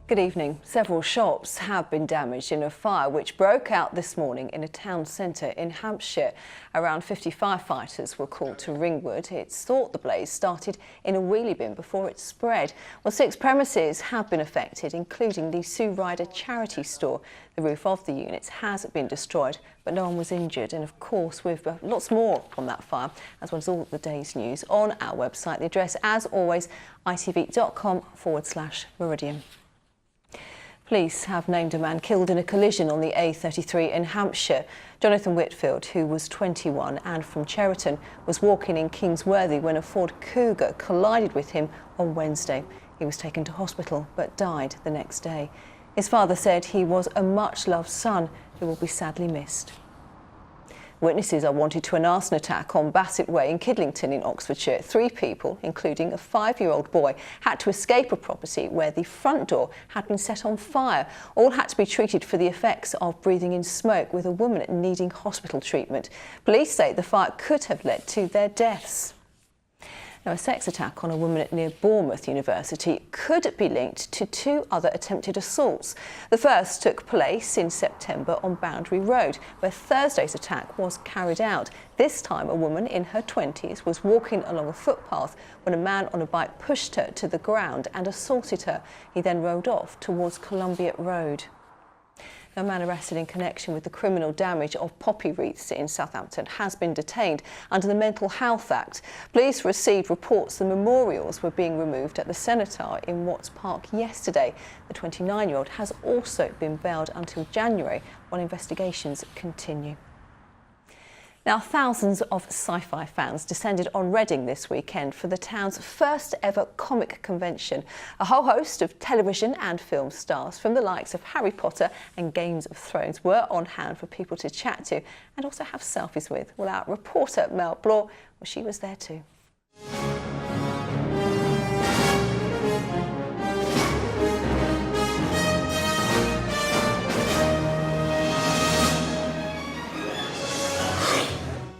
Good evening. Several shops have been damaged in a fire which broke out this morning in a town centre in Hampshire. Around 50 firefighters were called to Ringwood. It's thought the blaze started in a wheelie bin before it spread. Well, 6 premises have been affected, including the Sue Ryder charity store. The roof of the units has been destroyed, but no one was injured. And of course, we've lots more on that fire, as well as all the day's news on our website. The address, as always, itv.com/Meridian. Police have named a man killed in a collision on the A33 in Hampshire. Jonathan Whitfield, who was 21 and from Cheriton, was walking in Kingsworthy when a Ford Cougar collided with him on Wednesday. He was taken to hospital but died the next day. His father said he was a much-loved son who will be sadly missed. Witnesses are wanted to an arson attack on Bassett Way in Kidlington in Oxfordshire. 3 people, including a 5-year-old boy, had to escape a property where the front door had been set on fire. All had to be treated for the effects of breathing in smoke, with a woman needing hospital treatment. Police say the fire could have led to their deaths. Now, a sex attack on a woman near Bournemouth University could be linked to 2 other attempted assaults. The first took place in September on Boundary Road, where Thursday's attack was carried out. This time, a woman in her 20s was walking along a footpath when a man on a bike pushed her to the ground and assaulted her. He then rode off towards Columbia Road. A man arrested in connection with the criminal damage of poppy wreaths in Southampton has been detained under the Mental Health Act. Police received reports the memorials were being removed at the Cenotaph in Watts Park yesterday. The 29-year-old has also been bailed until January while investigations continue. Now, thousands of sci-fi fans descended on Reading this weekend for the town's first ever comic convention. A whole host of television and film stars from the likes of Harry Potter and Games of Thrones were on hand for people to chat to and also have selfies with. Well, our reporter Mel Blore, she was there too.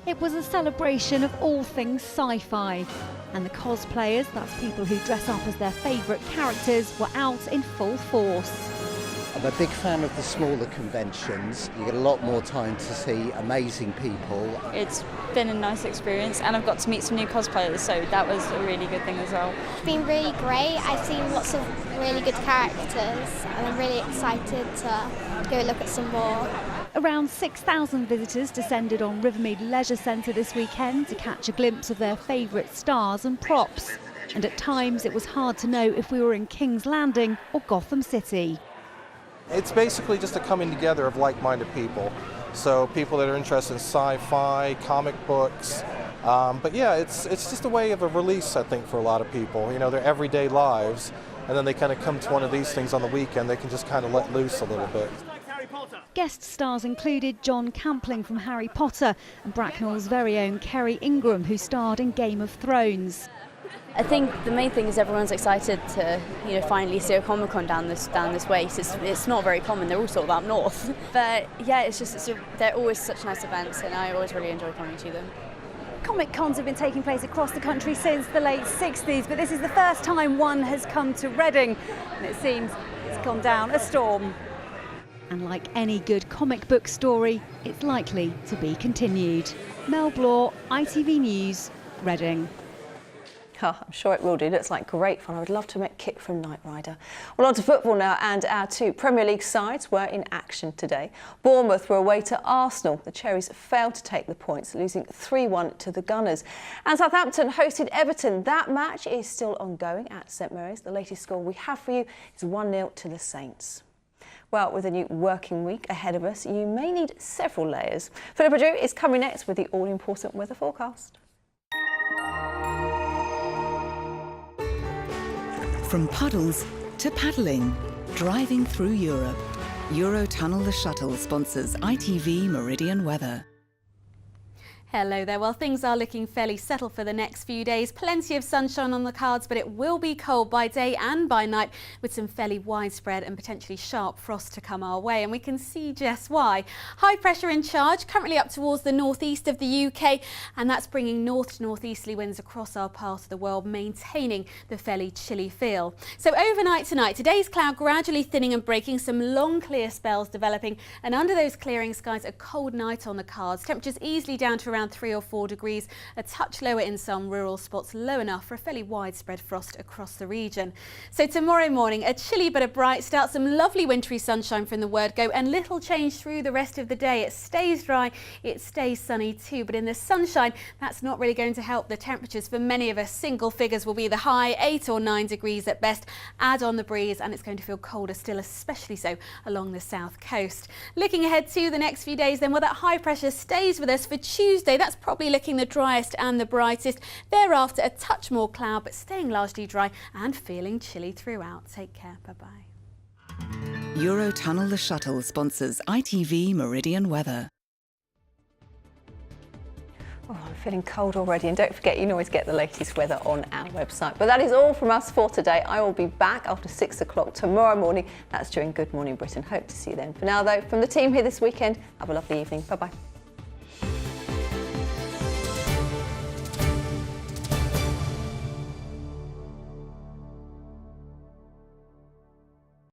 It was a celebration of all things sci-fi, and the cosplayers, that's people who dress up as their favourite characters, were out in full force. I'm a big fan of the smaller conventions. You get a lot more time to see amazing people. It's been a nice experience, and I've got to meet some new cosplayers, so that was a really good thing as well. It's been really great. I've seen lots of really good characters, and I'm really excited to go look at some more. Around 6,000 visitors descended on Rivermead Leisure Centre this weekend to catch a glimpse of their favourite stars and props. And at times it was hard to know if we were in King's Landing or Gotham City. It's basically just a coming together of like-minded people. So people that are interested in sci-fi, comic books. But yeah, it's just a way of a release, I think, for a lot of people. You know, their everyday lives. And then they kind of come to one of these things on the weekend. They can just kind of let loose a little bit. Guest stars included John Campling from Harry Potter and Bracknell's very own Kerry Ingram, who starred in Game of Thrones. I think the main thing is everyone's excited to, finally see a Comic-Con down this way. It's not very common. They're all sort of up north. But yeah, they're always such nice events, and I always really enjoy coming to them. Comic Cons have been taking place across the country since the late 60s, but this is the first time one has come to Reading, and it seems it's gone down a storm. And like any good comic book story, it's likely to be continued. Mel Blore, ITV News, Reading. Oh, I'm sure it will do. It looks like great fun. I would love to meet Kit from Knight Rider. Well, on to football now, and our 2 Premier League sides were in action today. Bournemouth were away to Arsenal. The Cherries failed to take the points, losing 3-1 to the Gunners. And Southampton hosted Everton. That match is still ongoing at St Mary's. The latest score we have for you is 1-0 to the Saints. Well, with a new working week ahead of us, you may need several layers. Philippa Drew is coming next with the all-important weather forecast. From puddles to paddling, driving through Europe. Eurotunnel the Shuttle sponsors ITV Meridian weather. Hello there. Well, things are looking fairly settled for the next few days. Plenty of sunshine on the cards, but it will be cold by day and by night with some fairly widespread and potentially sharp frost to come our way. And we can see just why. High pressure in charge, currently up towards the northeast of the UK, and that's bringing north to northeasterly winds across our part of the world, maintaining the fairly chilly feel. So overnight tonight, today's cloud gradually thinning and breaking, some long clear spells developing, and under those clearing skies, a cold night on the cards. Temperatures easily down to around 3 or 4 degrees, a touch lower in some rural spots, low enough for a fairly widespread frost across the region. So tomorrow morning, a chilly but a bright start, some lovely wintry sunshine from the word go, and little change through the rest of the day. It stays dry, it stays sunny too, but in the sunshine, that's not really going to help the temperatures. For many of us, single figures will be the high, 8 or 9 degrees at best. Add on the breeze and it's going to feel colder still, especially so along the south coast. Looking ahead to the next few days then, well, that high pressure stays with us for Tuesday. That's probably looking the driest and the brightest. Thereafter, a touch more cloud, but staying largely dry and feeling chilly throughout. Take care. Bye-bye. Eurotunnel the Shuttle sponsors ITV Meridian weather. Oh, I'm feeling cold already, and don't forget you can always get the latest weather on our website. But that is all from us for today. I will be back after 6 o'clock tomorrow morning. That's during Good Morning Britain. Hope to see you then. For now though, from the team here this weekend, have a lovely evening. Bye-bye.